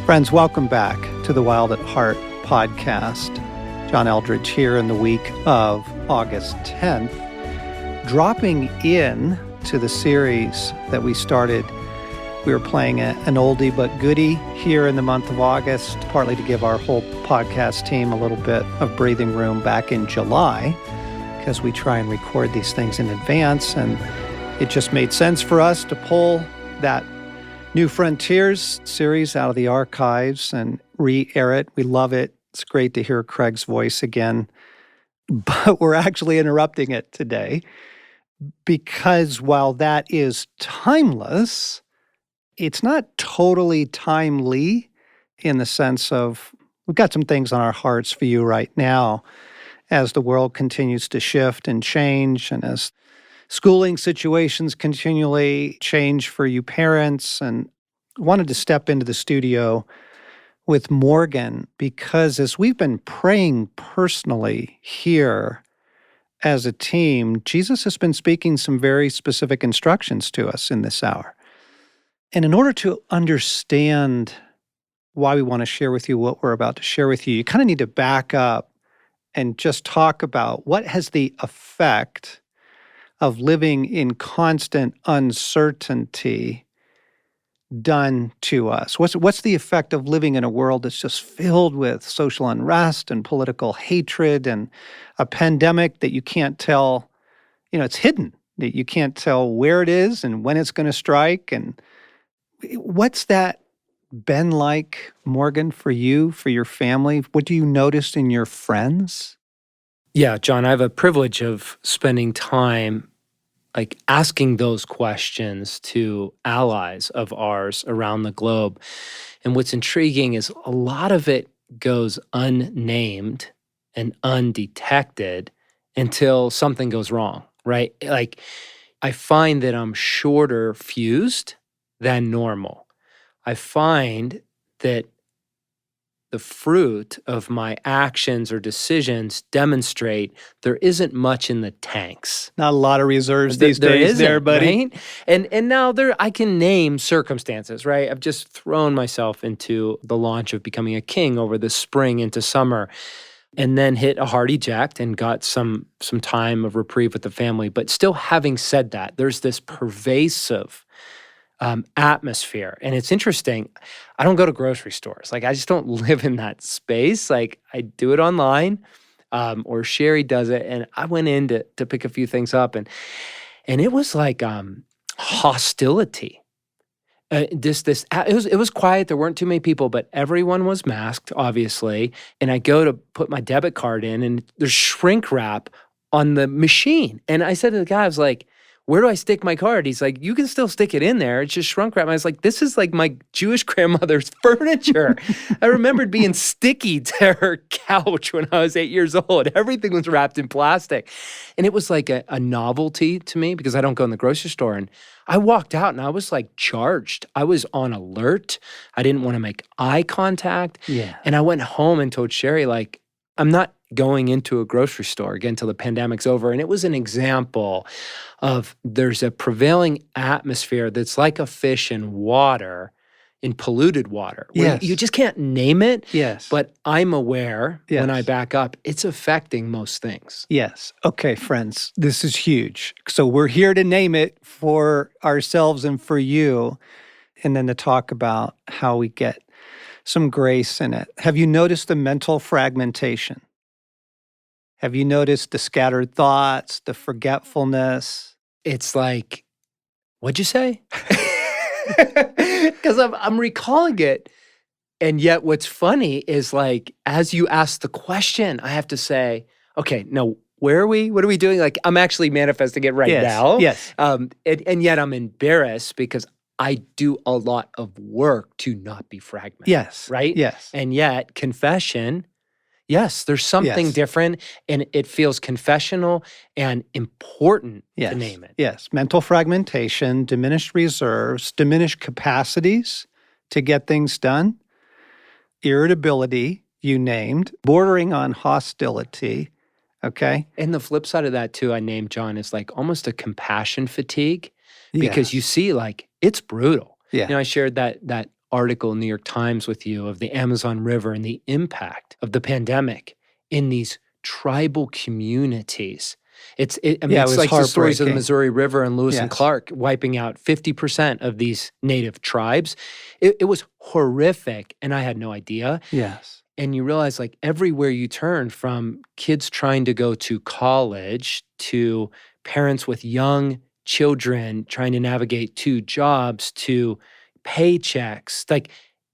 Friends, welcome back to the Wild at Heart podcast. John Eldridge here in the week of August 10th, dropping in to the series that we started. We were playing an oldie but goodie here in the month of August, partly to give our whole podcast team a little bit of breathing room back in July, because we try and record these things in advance, and it just made sense for us to pull that New Frontiers series out of the archives and re-air it. We love it. It's great to hear Craig's voice again. But we're actually interrupting it today because while that is timeless, it's not totally timely in the sense of we've got some things on our hearts for you right now as the world continues to shift and change, and as schooling situations continually change for you parents. And I wanted to step into the studio with Morgan because as we've been praying personally here as a team, Jesus has been speaking some very specific instructions to us in this hour. And in order to understand why we want to share with you what we're about to share with you, you kind of need to back up and just talk about what has the effect of living in constant uncertainty done to us? What's the effect of living in a world that's just filled with social unrest and political hatred and a pandemic that you can't tell, it's hidden, that you can't tell where it is and when it's going to strike? And what's that been like, Morgan, for you, for your family? What do you notice in your friends? Yeah, John, I have a privilege of spending time asking those questions to allies of ours around the globe. And what's intriguing is a lot of it goes unnamed and undetected until something goes wrong, right? I find that I'm shorter fused than normal. I find that the fruit of my actions or decisions demonstrate there isn't much in the tanks. Not a lot of reserves these days there, buddy. Right? And now I can name circumstances, right? I've just thrown myself into the launch of becoming a king over the spring into summer, and then hit a hard eject and got some time of reprieve with the family. But still, having said that, there's this pervasive atmosphere. And it's interesting. I don't go to grocery stores. I just don't live in that space. I do it online, or Sherry does it. And I went in to pick a few things up, and it was like hostility. It was quiet. There weren't too many people, but everyone was masked, obviously. And I go to put my debit card in, and there's shrink wrap on the machine. And I said to the guy, I was like, where do I stick my card? He's like, you can still stick it in there. It's just shrunk wrap. And I was like, this is like my Jewish grandmother's furniture. I remembered being sticky to her couch when I was 8 years old. Everything was wrapped in plastic. And it was like a novelty to me because I don't go in the grocery store. And I walked out and I was charged. I was on alert. I didn't want to make eye contact. Yeah. And I went home and told Sherry, I'm not going into a grocery store again until the pandemic's over. And it was an example of there's a prevailing atmosphere that's like a fish in water, in polluted water. Yes. You just can't name it. Yes. But I'm aware Yes. when I back up, it's affecting most things. Yes. Okay, friends, this is huge. So we're here to name it for ourselves and for you, and then to talk about how we get some grace in it. Have you noticed the mental fragmentation? Have you noticed the scattered thoughts, the forgetfulness? It's like, what'd you say? Because I'm recalling it. And yet what's funny is as you ask the question, I have to say, okay, no, where are we? What are we doing? I'm actually manifesting it right now. Yes. And yet I'm embarrassed because I do a lot of work to not be fragmented. Yes. Right? Yes. And yet confession, yes, there's something Yes. different, and it feels confessional and important Yes. to name it. Yes. Mental fragmentation, diminished reserves, diminished capacities to get things done, irritability, you named, bordering on hostility. Okay. And the flip side of that too, I named, John, is almost a compassion fatigue because you see it's brutal. Yeah. I shared that article in the New York Times with you of the Amazon River and the impact of the pandemic in these tribal communities. It It's was like the stories of the heartbreaking. Missouri River and Lewis and Yes. Clark wiping out 50% of these native tribes. It was horrific, and I had no idea. Yes. And you realize, like, everywhere you turn, from kids trying to go to college to parents with young children trying to navigate two jobs to paychecks, like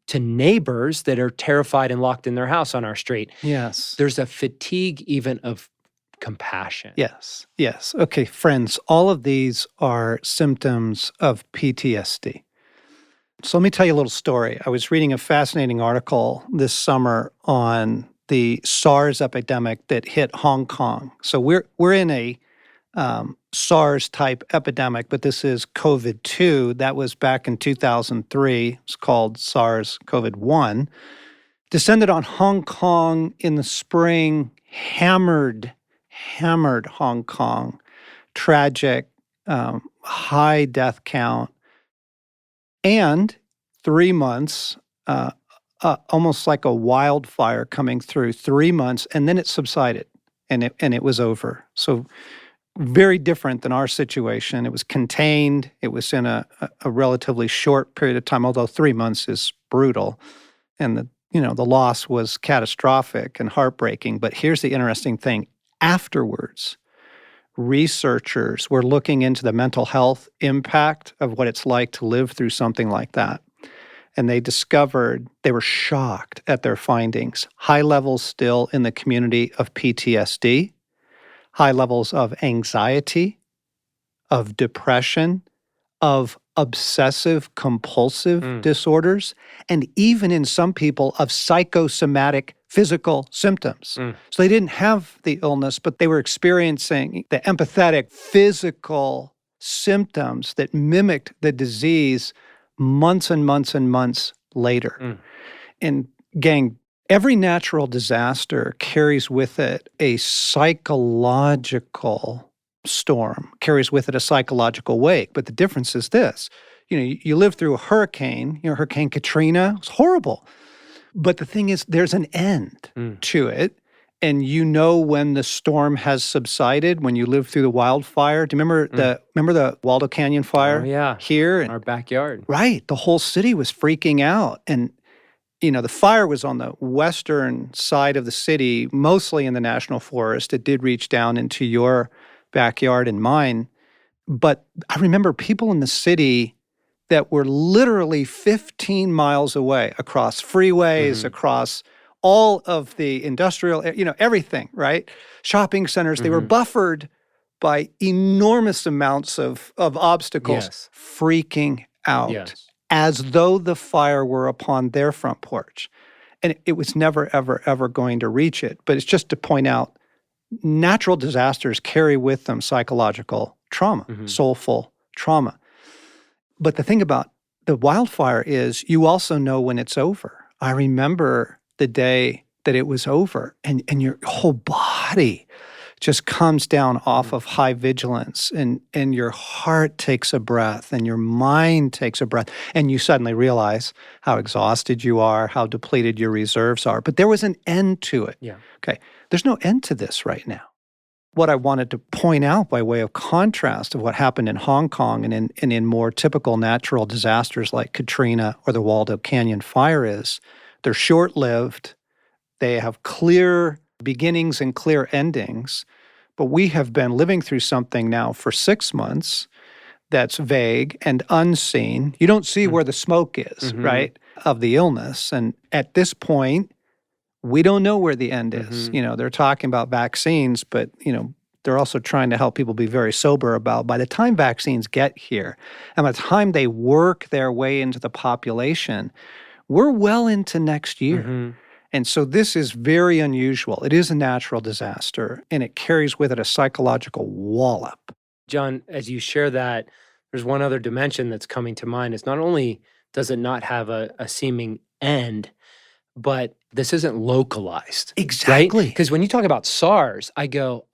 to neighbors that are terrified and locked in their house on our street. Yes. There's a fatigue even of compassion. Yes. Yes. Okay, friends, all of these are symptoms of PTSD. So let me tell you a little story. I was reading a fascinating article this summer on the SARS epidemic that hit Hong Kong. So we're in a SARS type epidemic, but this is COVID-2. That was back in 2003. It's called SARS-CoV-1. Descended on Hong Kong in the spring, hammered Hong Kong. Tragic, high death count. And 3 months, almost like a wildfire coming through, 3 months, and then it subsided and it was over. So very different than our situation. It was contained. It was in a relatively short period of time, although 3 months is brutal. And the loss was catastrophic and heartbreaking. But here's the interesting thing. Afterwards, researchers were looking into the mental health impact of what it's like to live through something like that. And they discovered, they were shocked at their findings. High levels still in the community of PTSD, high levels of anxiety, of depression, of obsessive compulsive disorders, and even in some people of psychosomatic physical symptoms. So they didn't have the illness, but they were experiencing the empathetic physical symptoms that mimicked the disease months and months and months later. And gang, every natural disaster carries with it a psychological storm, carries with it a psychological wake. But the difference is this. You live through a hurricane, Hurricane Katrina, it's horrible. But the thing is, there's an end to it. And when the storm has subsided, when you live through the wildfire. Do you remember the Waldo Canyon fire? Oh, yeah. Here? Our backyard. Right. The whole city was freaking out. And the fire was on the western side of the city, mostly in the national forest. It did reach down into your backyard and mine. But I remember people in the city that were literally 15 miles away, across freeways, across all of the industrial, everything, right? Shopping centers, they were buffered by enormous amounts of obstacles, freaking out, as though the fire were upon their front porch. And it was never, ever, ever going to reach it. But it's just to point out, natural disasters carry with them psychological trauma, soulful trauma. But the thing about the wildfire is you also know when it's over. I remember the day that it was over, and your whole body just comes down off of high vigilance, and your heart takes a breath, and your mind takes a breath, and you suddenly realize how exhausted you are, how depleted your reserves are. But there was an end to it. Yeah. Okay. There's no end to this right now. What I wanted to point out by way of contrast of what happened in Hong Kong and in more typical natural disasters like Katrina or the Waldo Canyon fire is they're short-lived. They have clear beginnings and clear endings. But we have been living through something now for 6 months that's vague and unseen. You don't see where the smoke is, right, of the illness. And at this point, we don't know where the end is. They're talking about vaccines, but, they're also trying to help people be very sober about by the time vaccines get here and by the time they work their way into the population, we're well into next year. And so this is very unusual. It is a natural disaster, and it carries with it a psychological wallop. John, as you share that, there's one other dimension that's coming to mind. Is not only does it not have a seeming end, but this isn't localized. Exactly. Because when you talk about SARS, I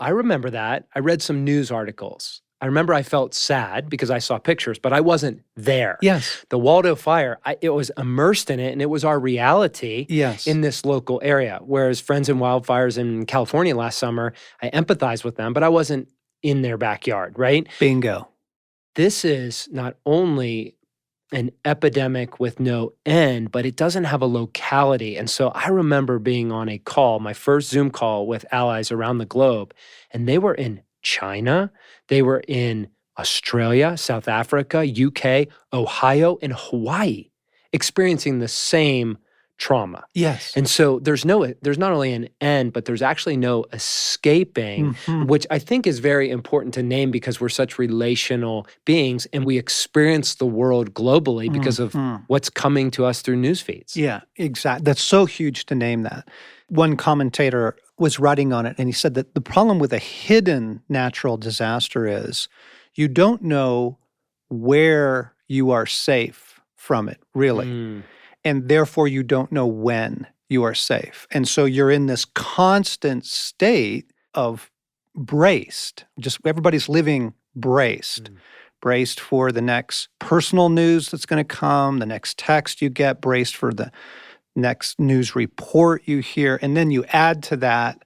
remember that. I read some news articles I remember I felt sad because I saw pictures, but I wasn't there. Yes. The Waldo fire, it was immersed in it, and it was our reality Yes. in this local area. Whereas friends in wildfires in California last summer, I empathized with them, but I wasn't in their backyard, right? Bingo. This is not only an epidemic with no end, but it doesn't have a locality. And so I remember being on a call, my first Zoom call with allies around the globe, and they were in China, they were in Australia, South Africa, UK, Ohio, and Hawaii, experiencing the same trauma. Yes. And so there's not only an end, but there's actually no escaping, which I think is very important to name because we're such relational beings and we experience the world globally because of what's coming to us through news feeds. Yeah, exactly. That's so huge to name that. One commentator was writing on it, and he said that the problem with a hidden natural disaster is you don't know where you are safe from it, really. And therefore, you don't know when you are safe. And so you're in this constant state of braced. Just everybody's living braced. Braced for the next personal news that's going to come, the next text you get, braced for the next news report you hear. And then you add to that,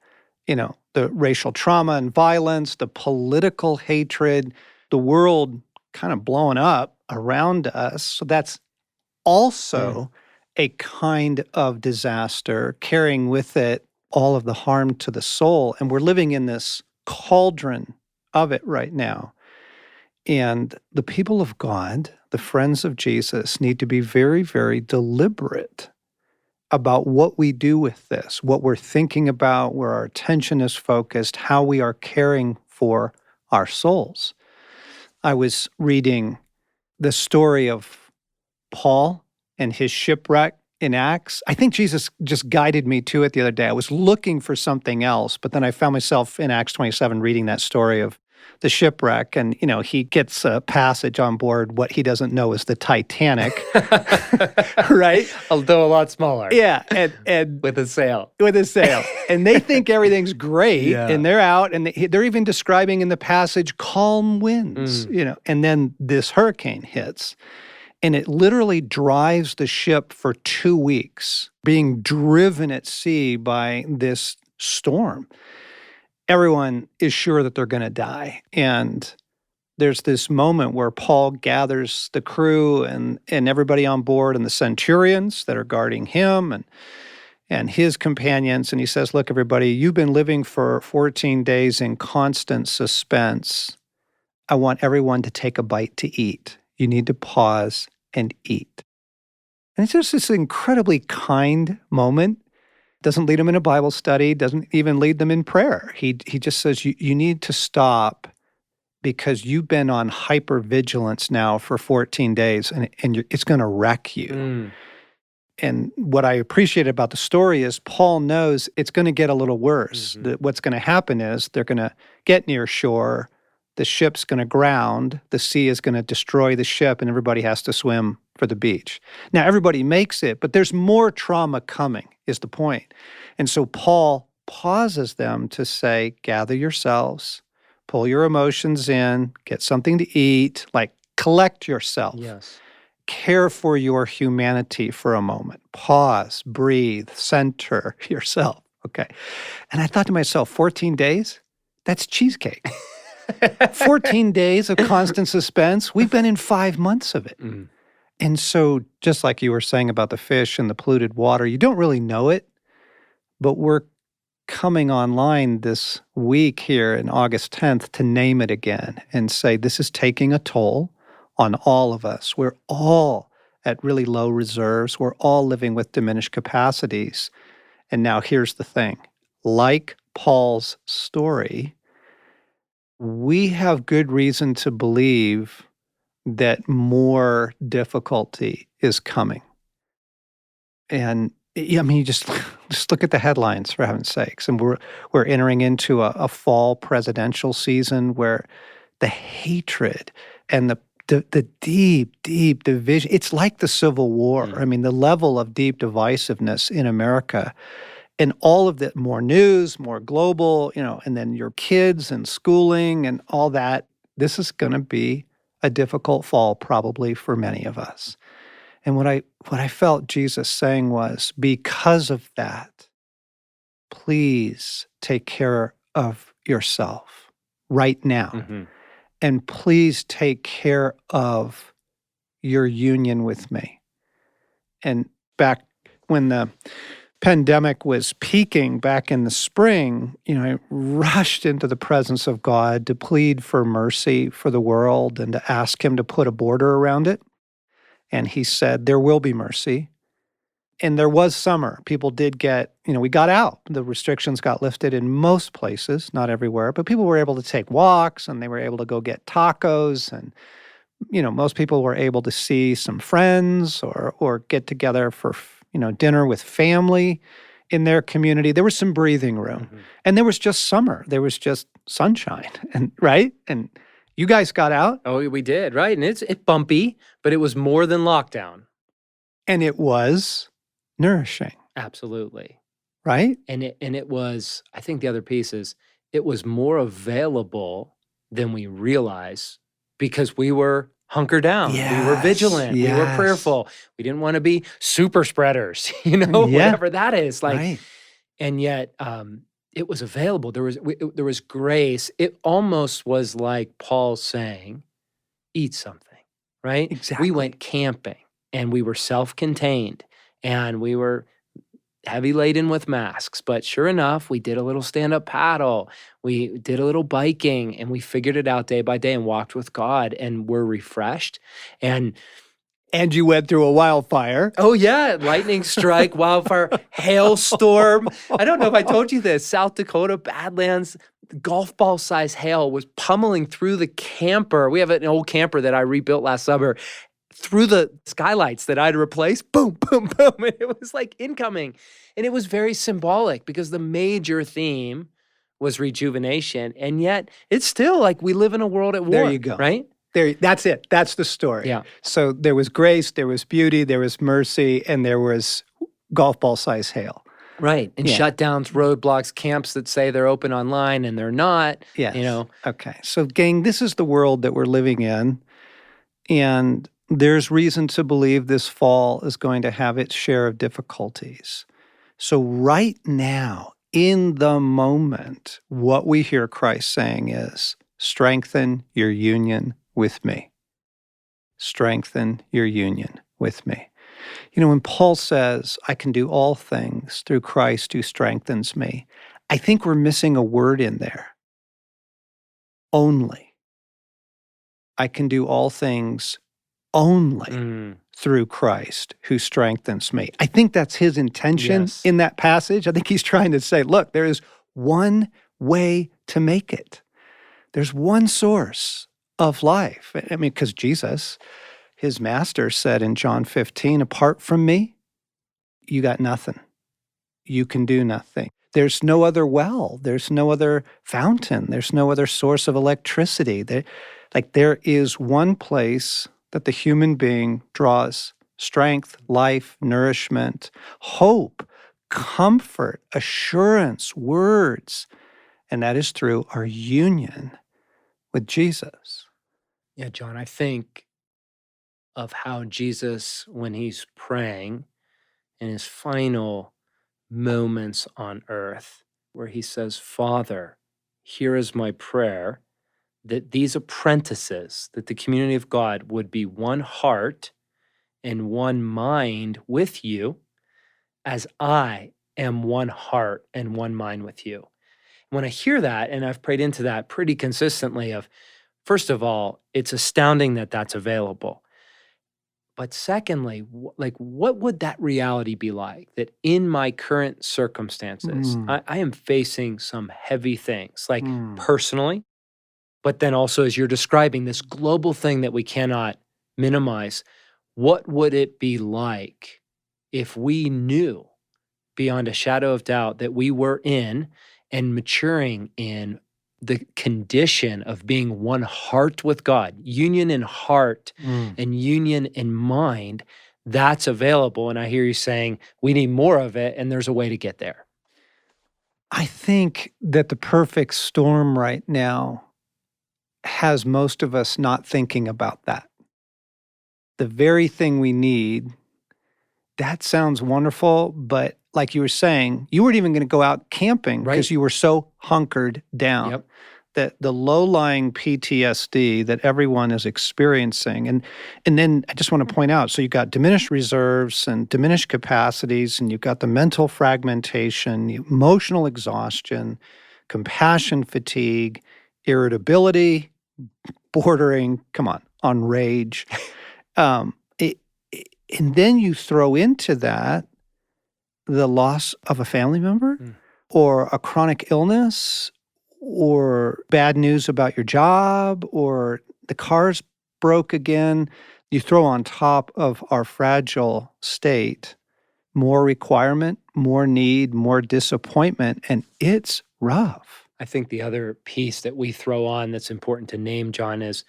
the racial trauma and violence, the political hatred, the world kind of blowing up around us. So that's also a kind of disaster, carrying with it all of the harm to the soul. And we're living in this cauldron of it right now. And the people of God, the friends of Jesus, need to be very, very deliberate about what we do with this, what we're thinking about, where our attention is focused, how we are caring for our souls. I was reading the story of Paul and his shipwreck in Acts. I think Jesus just guided me to it the other day. I was looking for something else, but then I found myself in Acts 27 reading that story of the shipwreck, and he gets a passage on board what he doesn't know is the Titanic, right? Although a lot smaller. Yeah, and with a sail. With a sail. And they think everything's great, and they're out, and they're even describing in the passage calm winds, and then this hurricane hits. And it literally drives the ship for 2 weeks, being driven at sea by this storm. Everyone is sure that they're going to die. And there's this moment where Paul gathers the crew and everybody on board and the centurions that are guarding him and his companions. And he says, look, everybody, you've been living for 14 days in constant suspense. I want everyone to take a bite to eat. You need to pause and eat. And it's just this incredibly kind moment. Doesn't lead them in a Bible study, doesn't even lead them in prayer. He just says, you need to stop because you've been on hypervigilance now for 14 days and it's going to wreck you. And what I appreciate about the story is Paul knows it's going to get a little worse. That what's going to happen is they're going to get near shore, the ship's going to ground, the sea is going to destroy the ship, and everybody has to swim for the beach. Now, everybody makes it, but there's more trauma coming, is the point. And so Paul pauses them to say, gather yourselves, pull your emotions in, get something to eat, like collect yourself. Yes. Care for your humanity for a moment. Pause, breathe, center yourself. Okay. And I thought to myself, 14 days? That's cheesecake. 14 days of constant suspense. We've been in 5 months of it. And so just like you were saying about the fish and the polluted water, you don't really know it, but we're coming online this week here in August 10th to name it again and say this is taking a toll on all of us. We're all at really low reserves. We're all living with diminished capacities. And now here's the thing. Like Paul's story, we have good reason to believe that more difficulty is coming. And I mean, you just look at the headlines, for heaven's sakes. And we're entering into a fall presidential season where the hatred and the deep, deep division, it's like the Civil War. I mean, the level of deep divisiveness in America and all of that, more news, more global, and then your kids and schooling and all that. This is going to be a difficult fall probably for many of us. And what I felt Jesus saying was, because of that, please take care of yourself right now. Mm-hmm. And please take care of your union with me. And back when the pandemic was peaking back in the spring, I rushed into the presence of God to plead for mercy for the world and to ask him to put a border around it. And he said, there will be mercy. And there was summer. People did get, we got out. The restrictions got lifted in most places, not everywhere, but people were able to take walks and they were able to go get tacos. And, most people were able to see some friends or get together for, dinner with family in their community. There was some breathing room. Mm-hmm. And there was just summer. There was just sunshine, and right? And you guys got out. Oh, we did, right? And it's bumpy, but it was more than lockdown. And it was nourishing. Absolutely. Right? And it was, I think the other piece is, it was more available than we realized because we were hunkered down. Yes, we were vigilant. We were yes. prayerful. We didn't want to be super spreaders, whatever that is. Right. And yet it was available. There was grace. It almost was like Paul saying, eat something, right? Exactly. We went camping and we were self-contained and we were heavy laden with masks, but sure enough, we did a little stand-up paddle. We did a little biking and we figured it out day by day and walked with God and were refreshed. And you went through a wildfire. Oh yeah, lightning strike, wildfire, hailstorm. I don't know if I told you this. South Dakota, Badlands, golf ball size hail was pummeling through the camper. We have an old camper that I rebuilt last summer. Through the skylights that I'd replaced, boom, boom, boom. And it was like incoming. And it was very symbolic because the major theme was rejuvenation. And yet it's still like we live in a world at war. There you go. Right? That's it. That's the story. Yeah. So there was grace, there was beauty, there was mercy, and there was golf ball size hail. Right. And shutdowns, roadblocks, camps that say they're open online and they're not. Yes. Okay. So gang, this is the world that we're living in. And there's reason to believe this fall is going to have its share of difficulties. So right now, in the moment, what we hear Christ saying is, strengthen your union with me. Strengthen your union with me. When Paul says, I can do all things through Christ who strengthens me, I think we're missing a word in there. Only. I can do all things only through Christ who strengthens me. I think that's his intention in that passage. I think he's trying to say, look, there is one way to make it. There's one source of life. I mean, because Jesus, his master, said in John 15, apart from me, you got nothing. You can do nothing. There's no other well. There's no other fountain. There's no other source of electricity. There is one place that the human being draws strength, life, nourishment, hope, comfort, assurance, words, and that is through our union with Jesus. Yeah, John, I think of how Jesus, when he's praying in his final moments on earth, where he says, Father, here is my prayer, that these apprentices, that the community of God would be one heart and one mind with you, as I am one heart and one mind with you. When I hear that, and I've prayed into that pretty consistently of, first of all, it's astounding that that's available. But secondly, what would that reality be like? That in my current circumstances, I am facing some heavy things, like personally, but then also as you're describing this global thing that we cannot minimize. What would it be like if we knew beyond a shadow of doubt that we were in and maturing in the condition of being one heart with God, union in heart and union in mind, that's available. And I hear you saying we need more of it, and there's a way to get there. I think that the perfect storm right now has most of us not thinking about that. The very thing we need, that sounds wonderful, but like you were saying, you weren't even going to go out camping because Right. you were so hunkered down. Yep. That the low-lying PTSD that everyone is experiencing. And then I just want to point out, so you've got diminished reserves and diminished capacities, and you've got the mental fragmentation, emotional exhaustion, compassion fatigue, irritability, bordering, come on rage. It, and then you throw into that the loss of a family member or a chronic illness or bad news about your job or the car's broke again. You throw on top of our fragile state more requirement, more need, more disappointment, and it's rough. I think the other piece that we throw on that's important to name, John, is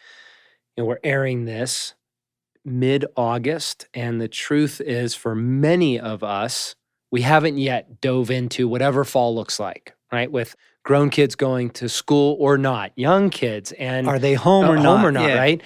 we're airing this mid-August, and the truth is for many of us, we haven't yet dove into whatever fall looks like, right? With grown kids going to school or not, young kids, and Are they home or not? Yeah. right?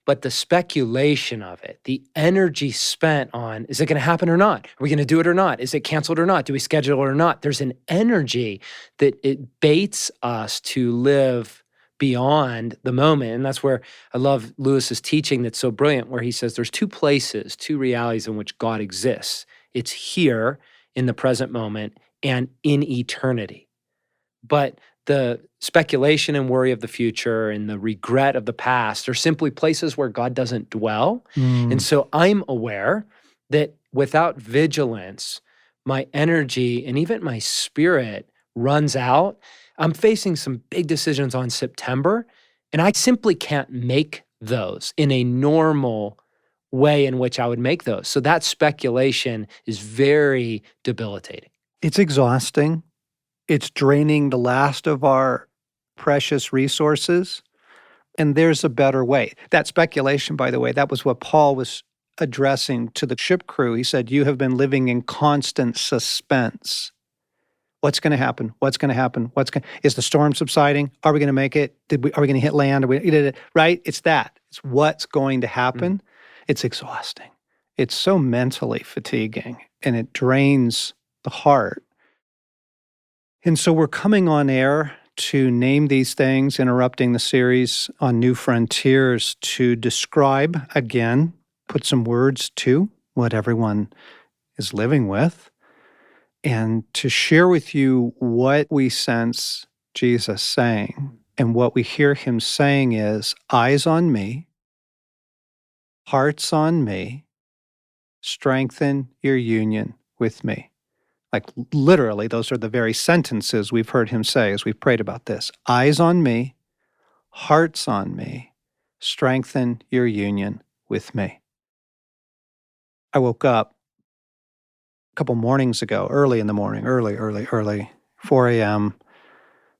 But the speculation of it, the energy spent on, is it going to happen or not? Are we going to do it or not? Is it canceled or not? Do we schedule it or not? There's an energy that it baits us to live beyond the moment. And that's where I love Lewis's teaching that's so brilliant, where he says there's two places, two realities in which God exists. It's here in the present moment and in eternity. But the speculation and worry of the future and the regret of the past are simply places where God doesn't dwell. And so I'm aware that without vigilance, my energy and even my spirit runs out. I'm facing some big decisions on September, and I simply can't make those in a normal way in which I would make those. So that speculation is very debilitating. It's exhausting. It's draining the last of our precious resources. And there's a better way. That speculation, by the way, that was what Paul was addressing to the ship crew. He said, you have been living in constant suspense. What's going to happen? What's going to happen? Is the storm subsiding? Are we going to make it? Are we going to hit land? Right? It's that. It's what's going to happen. It's exhausting. It's so mentally fatiguing, and it drains the heart. And so we're coming on air to name these things, interrupting the series on New Frontiers to describe again, put some words to what everyone is living with, and to share with you what we sense Jesus saying. And what we hear him saying is, eyes on me, hearts on me, strengthen your union with me. Like literally, those are the very sentences we've heard him say as we've prayed about this. Eyes on me, hearts on me, strengthen your union with me. I woke up a couple mornings ago, early in the morning, early, 4 a.m.,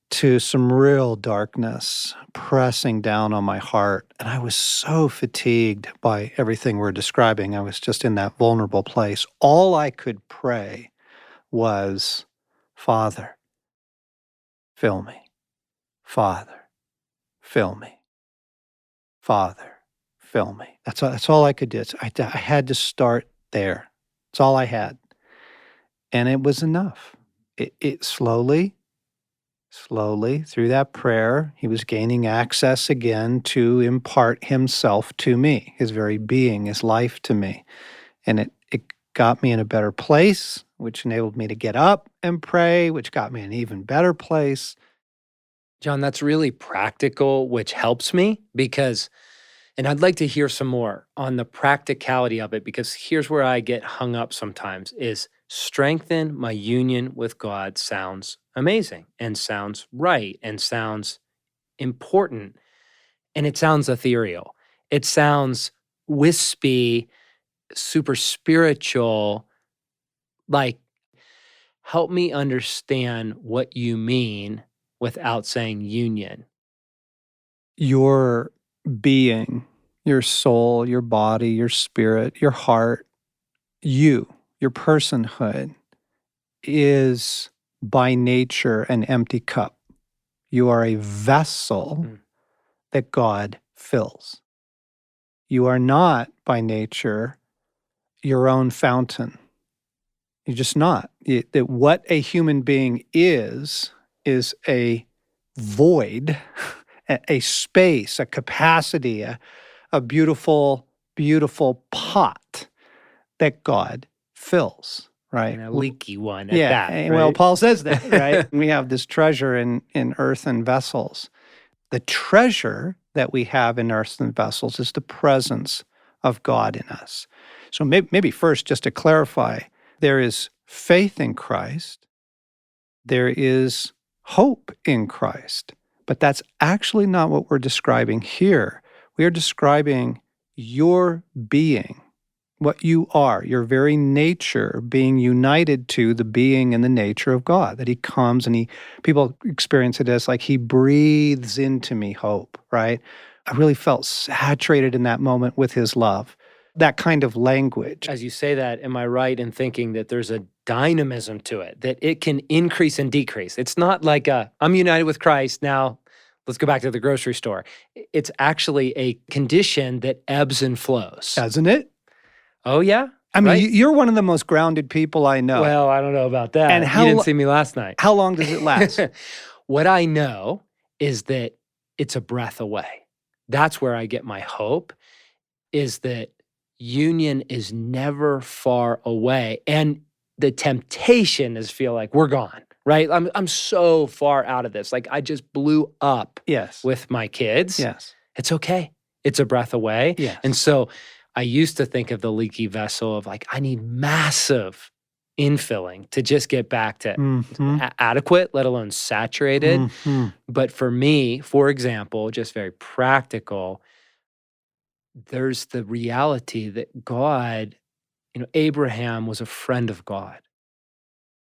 to some real darkness pressing down on my heart. And I was so fatigued by everything we're describing. I was just in that vulnerable place. All I could pray was, Father, fill me. Father, fill me. Father, fill me. That's all I could do. I had to start there. That's all I had. And it was enough. It slowly, through that prayer, he was gaining access again to impart himself to me, his very being, his life to me. And it got me in a better place, which enabled me to get up and pray, which got me in an even better place. John, that's really practical, which helps me because, and I'd like to hear some more on the practicality of it, because here's where I get hung up sometimes is strengthen my union with God sounds amazing and sounds right and sounds important. And it sounds ethereal. It sounds wispy, super spiritual, like, help me understand what you mean without saying union. Your being, your soul, your body, your spirit, your heart, your personhood is by nature an empty cup. You are a vessel that God fills. You are not, by nature, your own fountain. You're just not. That what a human being is a void, a space, a capacity, a beautiful, beautiful pot that God fills, right? And a leaky one at Yeah, that, well, right? Paul says that, right? We have this treasure in earthen vessels. The treasure that we have in earthen vessels is the presence of God in us. So maybe first, just to clarify, there is faith in Christ, there is hope in Christ, but that's actually not what we're describing here. We are describing your being, what you are, your very nature being united to the being and the nature of God, that he comes and people experience it as like he breathes into me hope, right? I really felt saturated in that moment with his love, that kind of language. As you say that, am I right in thinking that there's a dynamism to it, that it can increase and decrease? It's not like I'm united with Christ, now let's go back to the grocery store. It's actually a condition that ebbs and flows. Doesn't it? Oh, yeah? I mean, right? you're one of the most grounded people I know. Well, I don't know about that. And you didn't see me last night. How long does it last? What I know is that it's a breath away. That's where I get my hope, is that union is never far away. And the temptation is feel like we're gone, right? I'm so far out of this. Like I just blew up Yes. with my kids. Yes. It's okay. It's a breath away. Yes. And so I used to think of the leaky vessel of like, I need massive infilling to just get back to adequate, let alone saturated. But for me, for example, just very practical, there's the reality that God, Abraham was a friend of God.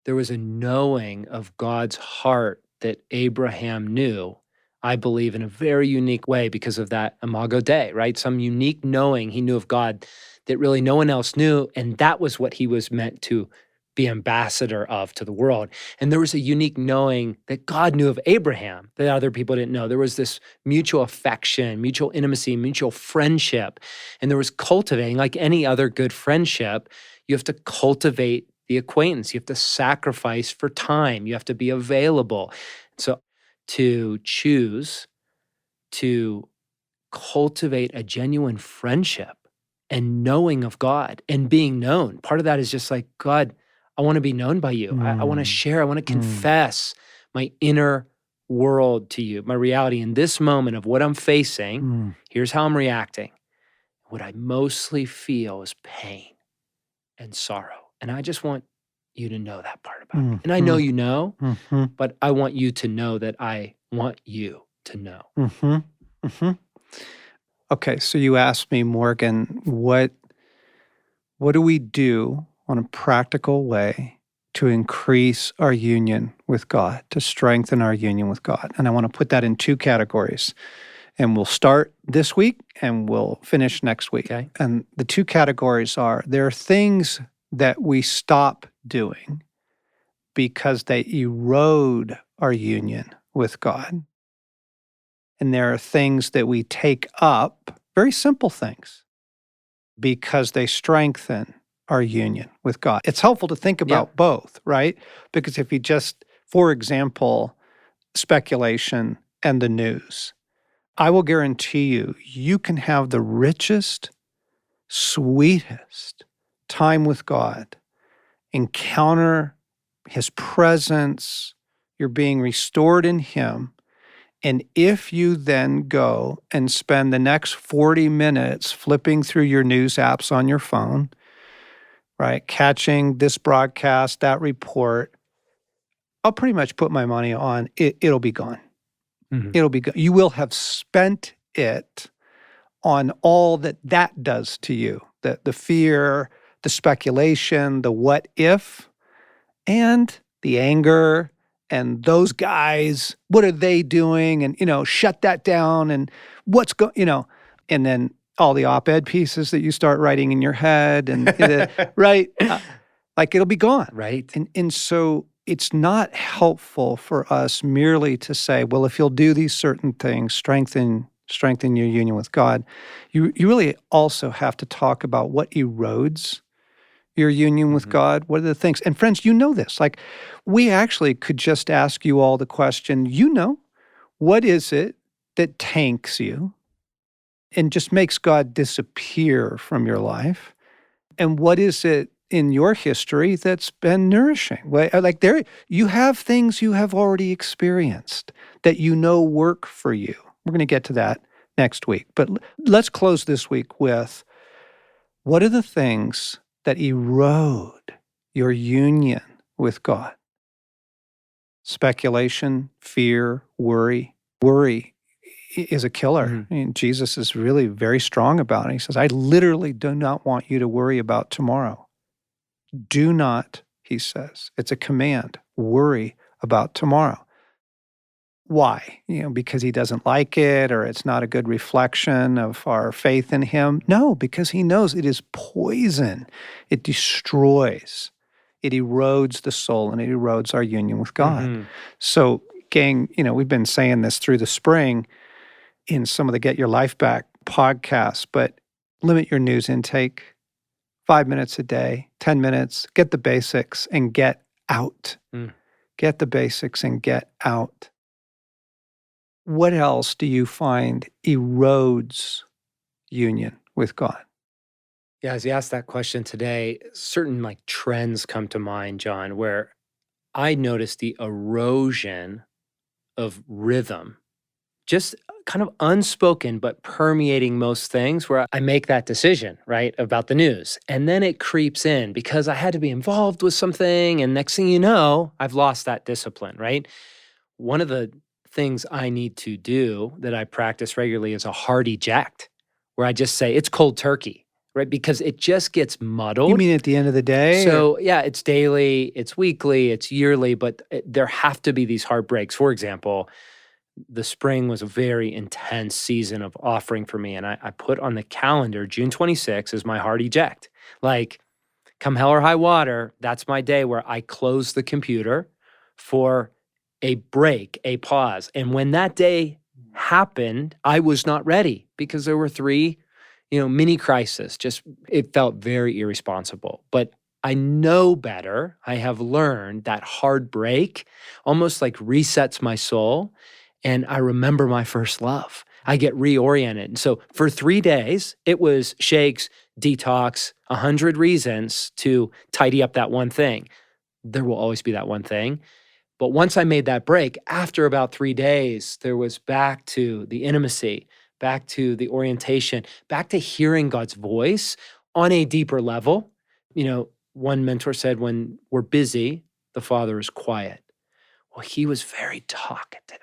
There was a knowing of God's heart that Abraham knew, I believe, in a very unique way because of that Imago Dei, right? Some unique knowing he knew of God that really no one else knew, and that was what he was meant to be ambassador of to the world. And there was a unique knowing that God knew of Abraham that other people didn't know. There was this mutual affection, mutual intimacy, mutual friendship, and there was cultivating, like any other good friendship, you have to cultivate the acquaintance. You have to sacrifice for time. You have to be available. So to choose to cultivate a genuine friendship and knowing of God and being known. Part of that is just like, God, I want to be known by you. I want to share. I want to confess my inner world to you, my reality in this moment of what I'm facing. Here's how I'm reacting. What I mostly feel is pain and sorrow. And I just want you to know that part about me. And I know you know, but I want you to know that I want you to know. Okay, so you asked me, Morgan, what do we do on a practical way to increase our union with God, to strengthen our union with God? And I want to put that in two categories. And we'll start this week and we'll finish next week. Okay. And the two categories are, there are things that we stop doing because they erode our union with God. And there are things that we take up, very simple things, because they strengthen our union with God. It's helpful to think about both, right? Because if you just, for example, speculation and the news, I will guarantee you, you can have the richest, sweetest time with God, encounter His presence, you're being restored in Him. And if you then go and spend the next 40 minutes flipping through your news apps on your phone, right, catching this broadcast, that report, I'll pretty much put my money on it'll be gone. It'll be gone. You will have spent it on all that does to you, the fear, the speculation, the what if, and the anger, and those guys, what are they doing? And, shut that down. And what's and then all the op-ed pieces that you start writing in your head and, right? Like it'll be gone. Right. And so it's not helpful for us merely to say, well, if you'll do these certain things, strengthen strengthen your union with God, you really also have to talk about what erodes your union with God. What are the things? And friends, you know this. Like, we actually could just ask you all the question, what is it that tanks you and just makes God disappear from your life? And what is it in your history that's been nourishing? Like, you have things you have already experienced that work for you. We're going to get to that next week. But let's close this week with, what are the things that erode your union with God? Speculation, fear, worry. Worry is a killer. I mean, Jesus is really very strong about it. He says, I literally do not want you to worry about tomorrow. Do not, he says, it's a command, worry about tomorrow. Why? Because he doesn't like it, or it's not a good reflection of our faith in him? No, because he knows it is poison. It destroys. It erodes the soul, and it erodes our union with God. So, gang, we've been saying this through the spring in some of the Get Your Life Back podcasts, but limit your news intake. 5 minutes a day, 10 minutes, get the basics and get out. Get the basics and get out. What else do you find erodes union with God? Yeah, as you asked that question today, certain trends come to mind, John, where I noticed the erosion of rhythm, just kind of unspoken, but permeating most things, where I make that decision, right, about the news. And then it creeps in because I had to be involved with something. And next thing you know, I've lost that discipline, right? One of the things I need to do that I practice regularly is a hard eject, where I just say it's cold turkey, right? Because it just gets muddled. You mean at the end of the day? So, yeah, it's daily, it's weekly, it's yearly, but there have to be these hard breaks. For example, the spring was a very intense season of offering for me. And I put on the calendar June 26th as my hard eject. Like, come hell or high water, that's my day where I close the computer for a break, a pause. And when that day happened, I was not ready because there were 3, mini crises. Just, it felt very irresponsible. But I know better. I have learned that hard break almost resets my soul. And I remember my first love. I get reoriented. And so for 3 days, it was shakes, detox, 100 reasons to tidy up that one thing. There will always be that one thing. But once I made that break, after about 3 days, there was back to the intimacy, back to the orientation, back to hearing God's voice on a deeper level. One mentor said, when we're busy, the Father is quiet. Well, he was very talkative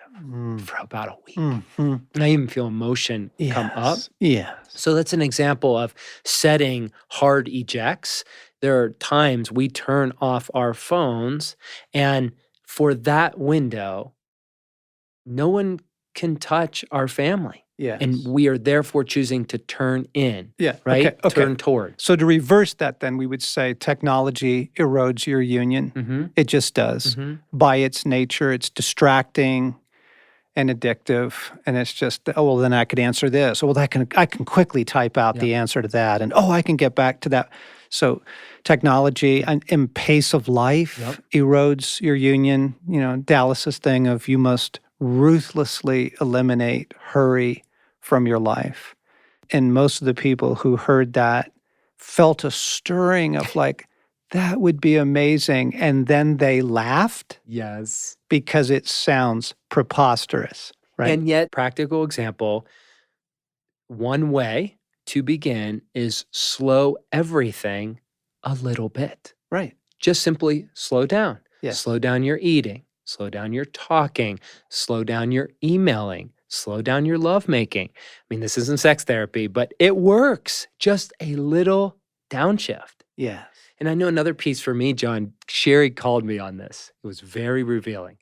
for about a week. And I even feel emotion come up. Yes. So that's an example of setting hard ejects. There are times we turn off our phones, and for that window, no one can touch our family. Yes. And we are therefore choosing to turn in, Yeah. right? Okay. Turn toward. So to reverse that, then we would say technology erodes your union. It just does. By its nature, it's distracting and addictive. And it's just, then I could answer this. Well, I can quickly type out the answer to that. And I can get back to that. So technology and pace of life erodes your union. Dallas's thing of you must ruthlessly eliminate hurry from your life. And most of the people who heard that felt a stirring of that would be amazing. And then they laughed. Yes. Because it sounds preposterous, right? And yet, practical example, one way to begin is slow everything a little bit. Right. Just simply slow down. Yes. Slow down your eating. Slow down your talking. Slow down your emailing. Slow down your lovemaking. I mean, this isn't sex therapy, but it works. Just a little downshift. Yes. And I know another piece for me, John, Sherry called me on this. It was very revealing.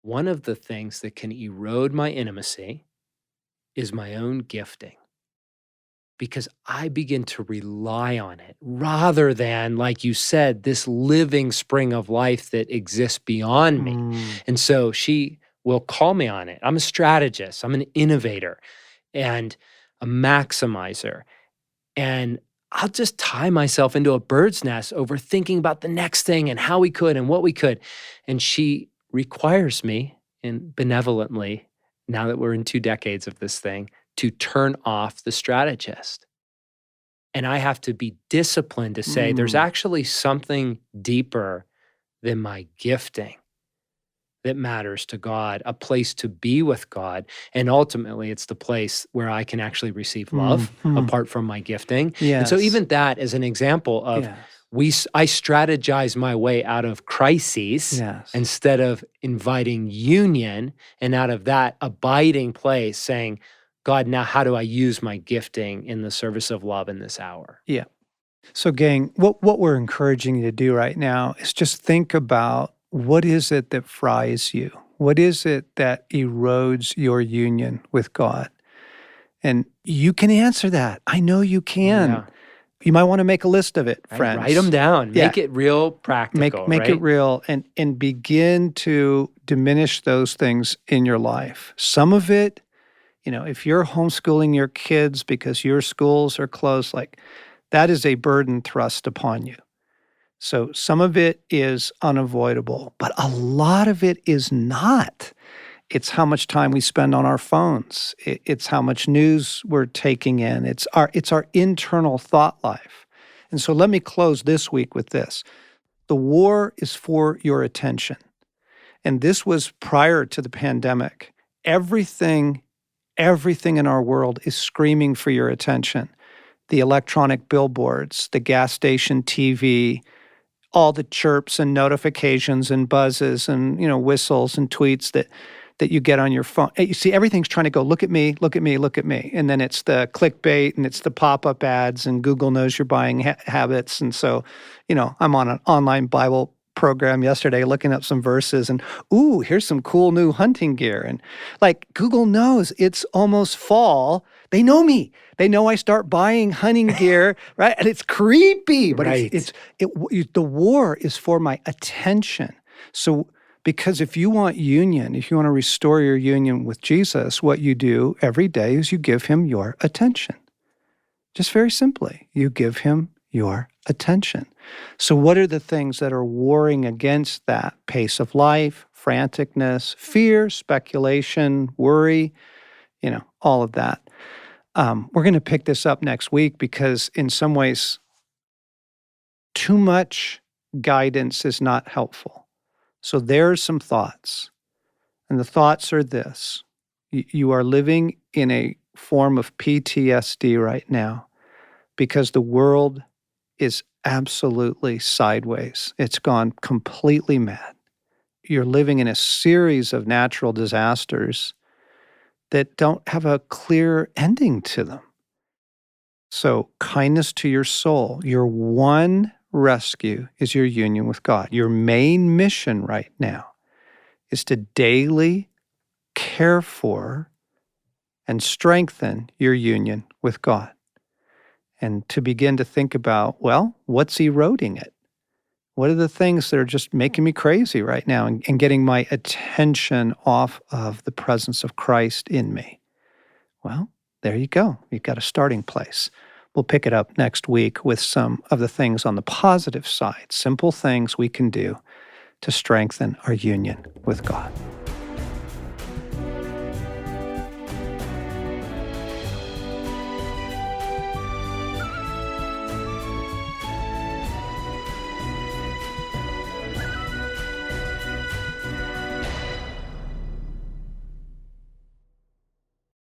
One of the things that can erode my intimacy is my own gifting, because I begin to rely on it rather than, like you said, this living spring of life that exists beyond me. And so she will call me on it. I'm a strategist, I'm an innovator, and a maximizer. And I'll just tie myself into a bird's nest over thinking about the next thing and how we could and what we could. And she requires me, and benevolently, now that we're in 2 decades of this thing, to turn off the strategist. And I have to be disciplined to say there's actually something deeper than my gifting that matters to God, a place to be with God. And ultimately, it's the place where I can actually receive love apart from my gifting. And so Yes. even that is an example of I strategize my way out of crises instead of inviting union, and out of that abiding place saying, God, now how do I use my gifting in the service of love in this hour? Yeah. So gang, what we're encouraging you to do right now is just think about, what is it that fries you? What is it that erodes your union with God? And you can answer that. I know you can. Yeah. You might want to make a list of it, friends. Write them down. Yeah. Make it real practical. Make right? it real, and begin to diminish those things in your life. Some of it, if you're homeschooling your kids because your schools are closed, like that is a burden thrust upon you. So some of it is unavoidable, but a lot of it is not. It's how much time we spend on our phones. It's how much news we're taking in. It's our internal thought life. And so let me close this week with this. The war is for your attention. And this was prior to the pandemic. Everything in our world is screaming for your attention. The electronic billboards, the gas station TV, all the chirps and notifications and buzzes and, whistles and tweets that you get on your phone. You see, everything's trying to go, look at me, look at me, look at me. And then it's the clickbait and it's the pop-up ads, and Google knows your buying habits. And so, I'm on an online Bible program yesterday looking up some verses, and here's some cool new hunting gear. And like, Google knows it's almost fall. They know me. They know I start buying hunting gear, right? And it's creepy, but the war is for my attention. So, because if you want union, if you want to restore your union with Jesus, what you do every day is you give him your attention. Just very simply, you give him your attention. So what are the things that are warring against that pace of life, franticness, fear, speculation, worry, all of that? We're going to pick this up next week because in some ways, too much guidance is not helpful. So there's some thoughts. And the thoughts are this. You are living in a form of PTSD right now because the world is absolutely sideways. It's gone completely mad. You're living in a series of natural disasters that don't have a clear ending to them. So kindness to your soul. Your one rescue is your union with God. Your main mission right now is to daily care for and strengthen your union with God. And to begin to think about, what's eroding it? What are the things that are just making me crazy right now and getting my attention off of the presence of Christ in me? Well, there you go. You've got a starting place. We'll pick it up next week with some of the things on the positive side, simple things we can do to strengthen our union with God.